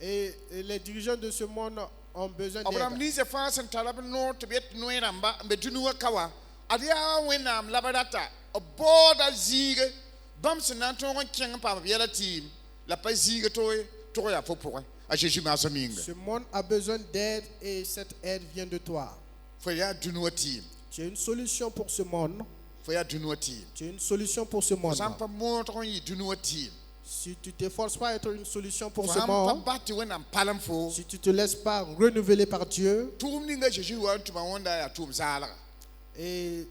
Et les dirigeants de ce monde ont besoin Abraham d'aide. ni se fasen talab no tibet no ramba be dunuwa kawa. Adia wenam labarata. A boda zige. Bam se nan ton kyang pa biela team. La pa zige to ya fo pour. A Jésus ma saminga. Ce monde a besoin d'aide et cette aide vient de toi. Fo ya dunuwa team. Tu as une solution pour ce monde. Fo ya dunuwa team. Tu as une solution pour ce monde. Sampa montre yi dunuwa team. Si tu t'efforces pas à être une solution pour Fo ce hampa monde, bati wenam palam fo. si tu te laisses pas renouveler par Dieu, Tum ninga Jésus wa tuma wonda ya tum zala. et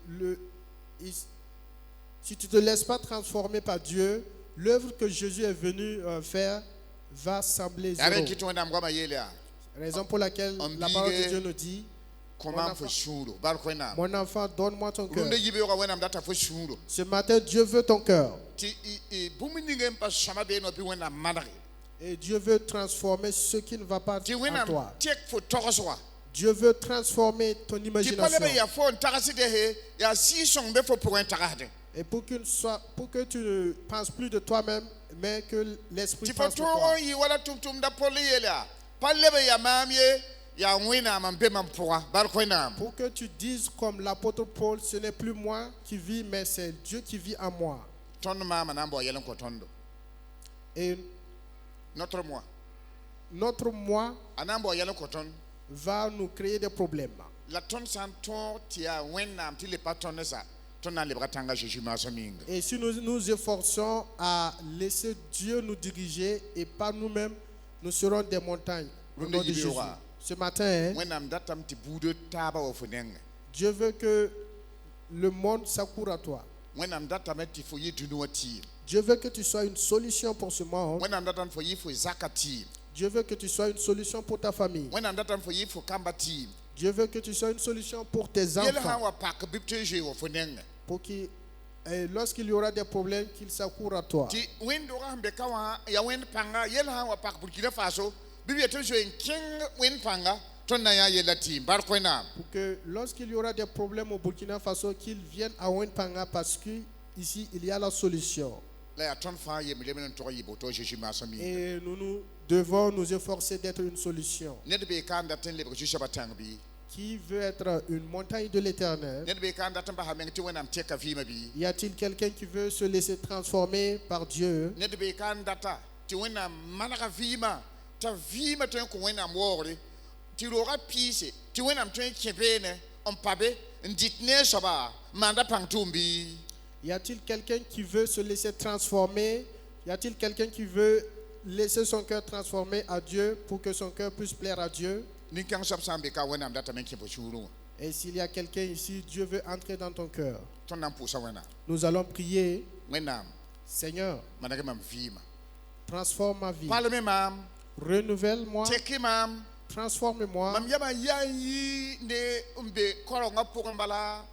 si tu te laisses pas transformer par Dieu, l'œuvre que Jésus est venu faire va sembler Yare zéro. kitu wenam goma yele ya. Raison pour laquelle On la parole de dit- Dieu nous dit, Comment faut shuro bar koinam. Mon enfant, donne-moi ton cœur. Runde yibe yoga wenam data fo shuro. Ce matin, Dieu veut ton cœur. Ti buminingem pas shamabe no bi wenam manari. Et Dieu veut transformer ce qui ne va pas Ti en wenam toi. tek fo tokoswa. Dieu veut transformer ton Ti imagination. palebe ya fo ntakasi de he ya si song be fo point takade. Et pour que tu ne penses plus de toi-même, mais que l'Esprit Ti pense de toi. foto yi wala tumtum da poli yela. Palebe ya mamye ya wina mambe mampoa bar koinam. Pour que tu dises comme l'apôtre Paul, ce n'est plus moi qui vis, mais c'est Dieu qui vit en moi. Ton mama nambo yelen ko tondo. Et Notre moi. notre moi Anambo yelen ko ton. va nous créer des problèmes. La ton santo tia wenam ti le patron sa. Ton na le bratanga Jésus masaminga. Et si nous nous efforçons à laisser Dieu nous diriger et pas nous-mêmes, nous serons des montagnes. Au nom de Jésus. Ce matin, hein, Wenam datam ti bude taba wo funenge. Dieu veut que le monde s'accourt à toi. Wenam datam ti fo yidunuati. Dieu veut que tu sois une solution pour ce monde. Wenam datam fo yifo zakati. Dieu veut que tu sois une solution pour ta famille. Wenam datam fo yifo kambati. Dieu veut que tu sois une solution pour tes Yele enfants. hawa pak bipteje wo funenge. Pour qu'ils, lorsqu'il y aura des problèmes, qu'ils s'accourent à toi. Ti wendo rambe kawa ya wen panga yele hawa pak Burkina Faso. Bibi etejo en king wen panga ton na ya yela ti bar koinam. Pour que lorsqu'il y aura des problèmes au Burkina Faso, qu'ils viennent à Ouenpanga parce que ici il y a la solution. La ya ton fa yemle to yiboto Jésus masaminga. Et nous devons nous efforcer d'être une solution. Ned be kan daten le Jésus batangbi. Qui veut être une montagne de l'Éternel? Ned be kan daten ba hameng ti wenam teka vima bi. Y a-t-il quelqu'un qui veut se laisser transformer par Dieu? Ned be kan data ti wenam manaka vima ta vima to ko wenam wori ti roga pise ti wenam to kebene on pabe nditne soba manda pangtumbi. Y a-t-il quelqu'un qui veut se laisser transformer? Y a-t-il quelqu'un qui veut laisser son cœur transformer à Dieu pour que son cœur puisse plaire à Dieu? Ninkang sabsambe ka wenam data men kibo churu. Et s'il y a quelqu'un ici, Dieu veut entrer dans ton cœur. Ton nam pusa wenam. Nous allons prier. Wenam Seigneur, manake mam vima. transforme ma vie. Palme mam Renouvelle-moi. teki mam Transforme-moi. mam yaba yayi ne umbe koronga pokambala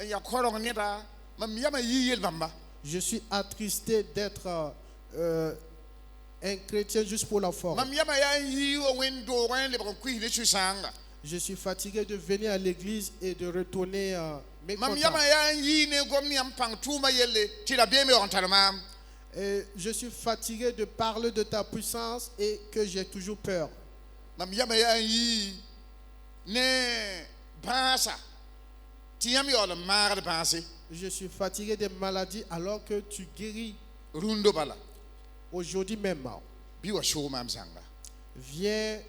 ya korong neda mam yaba yi yel bamba. Je suis attristé d'être un chrétien juste pour la forme. Mam yaba yayi o wendo ren le bakui ne susanga. Je suis fatigué de venir à l'église et de retourner Mam mécontent. yaba yayi ne gomni am pangtuma yelle ti la bien me ontalmam. Et je suis fatigué de parler de ta puissance et que j'ai toujours peur. Mam yaba yayi ne basa ti yam yo le mar basi Je suis fatigué des maladies alors que tu guéris rundo bala aujourd'hui même. bi wa show mam sanga. Viens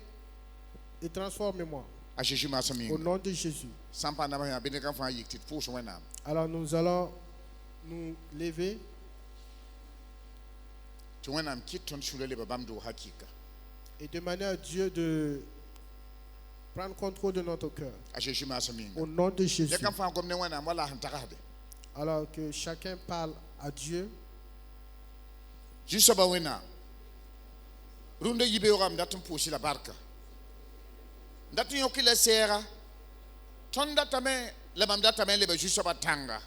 et transforme-moi A Jésus ma au sami. nom de Jésus. Sampa na ba ya bene kan fa yikti fu so wenam. Alors nous allons nous lever Ti wenam kiton shulele babam do hakika. et demander à Dieu de prendre contrôle de notre cœur. A Jésus ma sami. Au nom de Jésus. Le kan fa gomne wenam wala hantakade. Alors que chacun parle à Dieu. Juste ba wenam. Runde yibe yoram datum pusi la barka. Datum yokile sera. Ton datame le mam datame le ba juste ba tanga.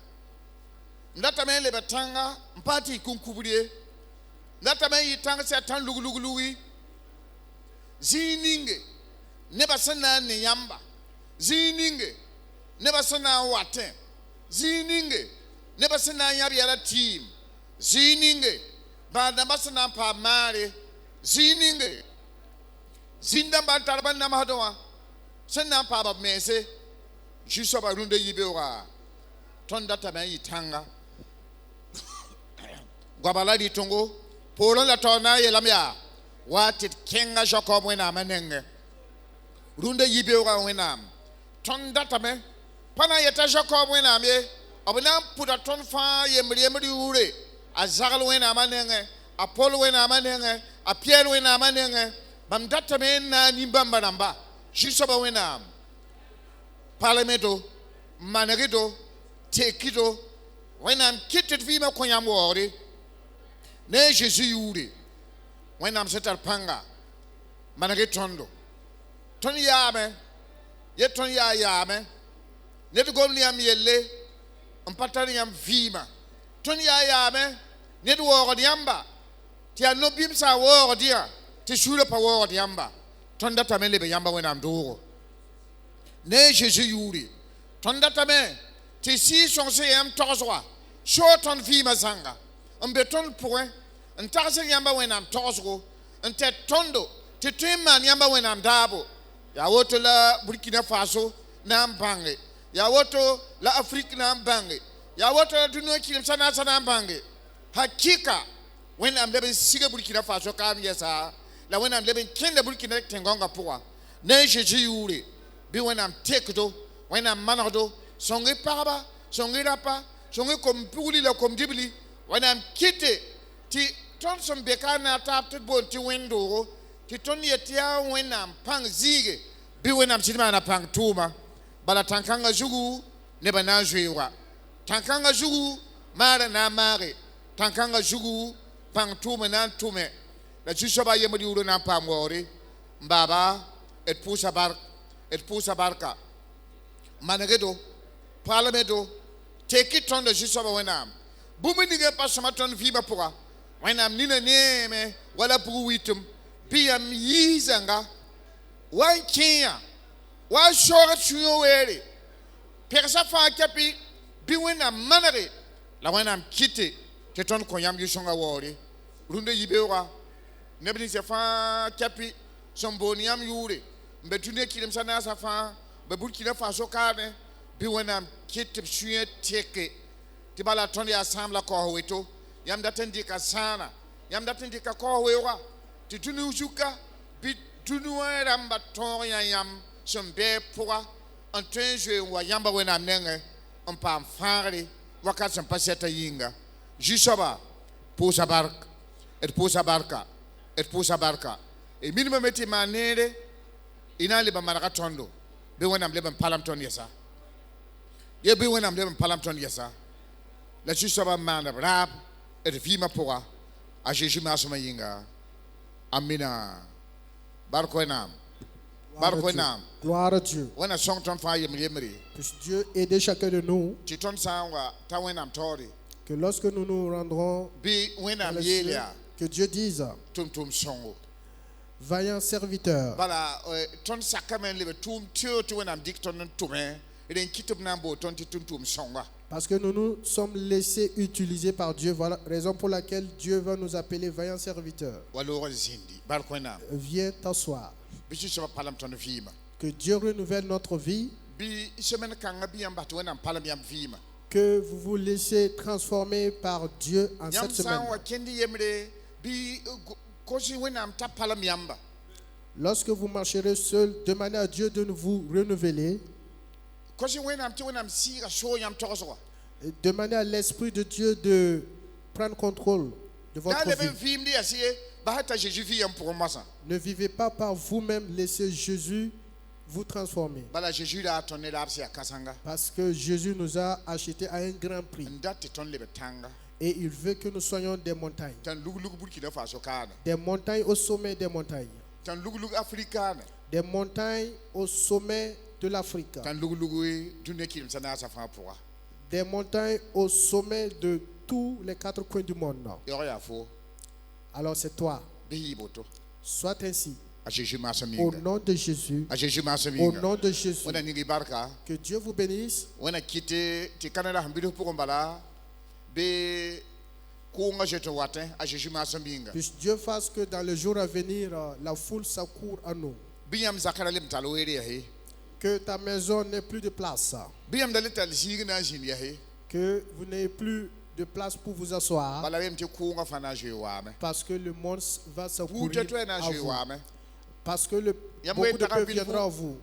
Datame le ba tanga mpati kunkubrie. Datame yitanga se tan lugulugi. Zininge ne ba sana ne yamba. Zininge ne ba sana wate. Zininge ne ba sana yabi yala team. Zininge ba na ba sana pa mare. Zininge zinda ba tarban na mahdoa. Sana pa ba mese. Juste ba runde yibe ora. Ton datame yitanga. Gwabala di tongo polo la tona yelamya watit kenga Jacob wena manenge runde yibe wa wena ton datame pana yeta Jacob wena me obna puta ton fa yemri ure azagal wena manenge apol wena manenge a Pierre wena manenge bam datame na nimbamba namba jisoba wena parlemento manegido tekido wena kitit vima konyamwori ne Jésus yuri when am setal panga manage tondo ton yame Yet ton ya yame. Net gom liam yelle. Patariam vima. Ton ya yame. Net word yamba. Tia no bim sa word dia. Ti shula pa word yamba. Ton data me lebe yamba when I'm do. Ne Jésus yuri. Ton data me. Ti si son se yam tozwa. Short on vima zanga. Beton point. And Tarsa yamba when I'm tosgo. And Ted Tondo. Ti man yamba when I'm dabo. Ya woto la Burkina Faso na mbange. Ya woto la Afrika na mbange. Ya woto la dunia kilim sana sana mbange. Hakika when I'm living siga Burkina Faso kam yesa. La when I'm living kenda Burkina tengonga poa. Ne jeji yuri. Bi when I'm tekdo. When I'm manado. Songi paraba. Songi rapa. Songi kompuli la komdibili. When I'm kite. Ti ton som bekana tap te bon ti window. Ti ton yetia when I'm pang zige. Bi when I'm sidima na pang tuma. Bala tankanga jugu neba na jwewa. Tankanga jugu mare na mare. Tankanga jugu pang tuma na tume. La jusaba yemadi uro na pamwori. Mbaba et pousa barka. Managedo parlemedo take it on the jusaba wenam. Bumi nige pasamaton viba pura. Wenam nina neme wala buwitum. Biam yizanga. Wan Kenya, wan short chuyoere. Persa fa kapi, bi wena manare. La when I'm kite, teton koyam yushonga wori. Runde yibewa. Nebni se fa kapi, somboniam yure. Mbetune kilim sana sa fa, bebulkina fa sokane. Bi when I'm kite chuye teke. Tibala tondi asambla ko weto. Yam datendika sana. Yam datendika ko wewa. Titunu ujuka, bi Tunua ramba toya yam some bear poa and translate wa yamba when I'm nenge on pam fari wakat some paseta yinga. Jisaba pusa bark et pusa barka et pusa barka. A minimum eti manere inali ba maragatondo. Be when I'm living Palamton yesa. Ye be when I'm living Palamton yesa. La jisaba man of rap et vima poa a jejima soma yinga. Amina. Barkoenam. Gloire à Dieu. When a song ton fire memory. Puisse Dieu aider chacun de nous. Titon sangwa ta when I'm tori. Que lorsque nous nous rendrons Be when I'm dans les cieux, yelia. que Dieu dise, Tum songo. vaillant serviteur. Bala ton sakamen live tum tio to when I'm dicton tume. It ain't kitub nambo tonti tum songa. Parce que nous nous sommes laissés utiliser par Dieu. Voilà la raison pour laquelle Dieu va nous appeler vaillant serviteur. Waloro zindi. Barkoenam. Viens t'asseoir. Bishop Palamton vima. Que Dieu renouvelle notre vie. Bi semaine kanga bi ambat when I'm palamiam vima. Que vous vous laissez transformer par Dieu en Yam cette semaine. sangwa kendi yemre bi kosi when I'm tap palamiamba. Lorsque vous marcherez seul, demandez à Dieu de vous renouveler. Et demandez à l'Esprit de Dieu de prendre contrôle de votre vie. Ne vivez pas par vous-même, laissez Jésus vous transformer. Parce que Jésus nous a achetés à un grand prix. Et il veut que nous soyons des montagnes. Des montagnes au sommet des montagnes. Des montagnes au sommet de l'Afrique. Des montagnes au sommet de tous les quatre coins du monde. Alors c'est toi. Sois ainsi. Au nom de Jésus. Au nom de Jésus. Que Dieu vous bénisse. Puisse Dieu fasse que dans le jour à venir, la foule s'accourt à nous. Que ta maison n'ait plus de place. Que vous n'ayez plus de place pour vous asseoir. Parce que le monde va s'accourir à vous. Parce que beaucoup de peuple viendra à vous.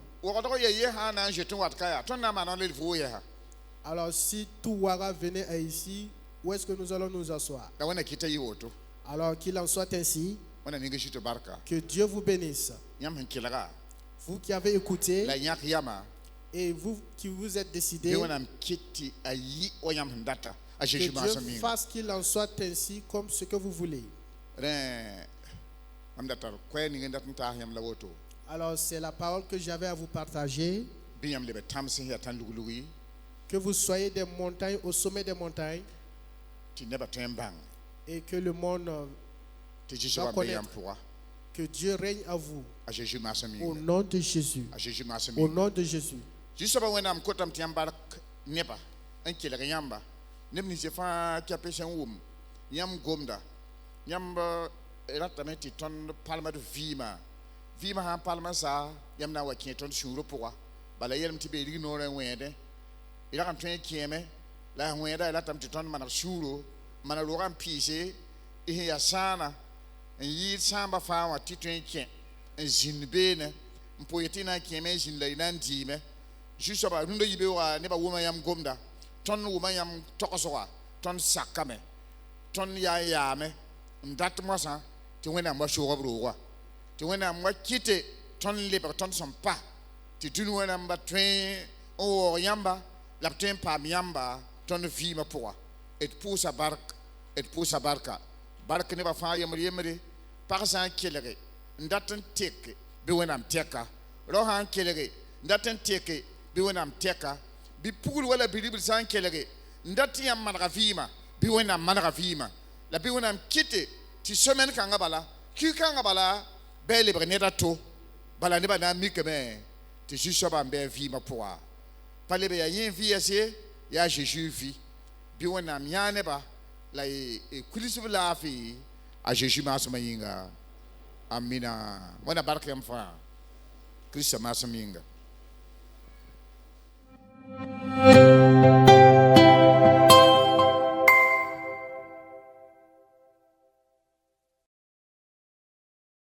Alors si tout Ouara venait à ici, où est-ce que nous allons nous asseoir? Alors qu'il en soit ainsi. Que Dieu vous bénisse. Vous qui avez écouté et vous qui vous êtes décidés, que Dieu fasse qu'il en soit ainsi comme ce que vous voulez. Alors c'est la parole que j'avais à vous partager. bɩ yãmb leb tãmb sẽn yaa tãn-lug-lugyi Que vous soyez des montagnes, au sommet des montagnes, tɩ nebã tõe n bãng et que le monde, tɩ Zu-soabã n be yãmb pʋga que Dieu règne à vous. a Zeezi maasem Au yĩnga nom de Jésus. a Zeezi maasem Au yĩnga nom de Jésus. Zu-soabã wẽnnaam kotame tɩ yãmb bark nebã n kelg yãmba neb ninse fãa kɛpẽ sẽn wʋm yãmb gomda yãmb ratame tɩ tõnd palmd vɩɩmã sã n palm n saa yãmb na n wa kẽ tõnd sũurã pʋga bala yelm tɩ bee rig noorã n wẽede y rag n tõe n kẽeme la wẽeda y ratame tɩ tõnd maneg sũuro mana roogã n pɩɩse y sẽn yaa sãana n yɩɩd sãamba fãa wã tɩ tõe n kẽ n zĩnd beene n pʋ ye tɩ y na n kẽeme n zĩnd la y na n dɩɩme Zu-soaba rũndã yibe wa nebã wʋma yãmb gomda tõnd wʋma yãmb togsga tõnd sakame tõnd yaa yaame n dat mosã tɩ wẽnnaam wa soog b roogã tɩ wẽnnaam wa kɩte tõnd lebg tõnd sẽn pa tɩ dũni wã rãmba tõe n waoog yãmba la b tõe n paam yãmba tõnd vɩɩmã pʋga d pʋʋsa barka bark nebã fãa yembr-yembre pag sã n kelge n dat n tek bɩ wẽnnaam tɛka rao sã n kelge n dat n teke bɩ wẽnnaam tɛka bɩ pugl wala bi-ribd sã n kelge n dat tɩ yãmb manega vɩɩmã bɩ wẽnnaam manega vɩɩmã la bɩ wẽnnaam kɩte tɩ somen kãngã bala ki-kãngã bala bɩ a lebg ned a to bala nebã na n mikame tɩ Zu-soabã n bɩ a vɩɩmã pʋga pa leb yaa yẽ vɩ yɛse yaa Zeezi vɩ bɩ wẽnnaam yãa nebã la y kuilsb laafɩ a Zeezi maasmã yĩnga amina wẽnna bark yãmb fãa Kirista maasem yĩnga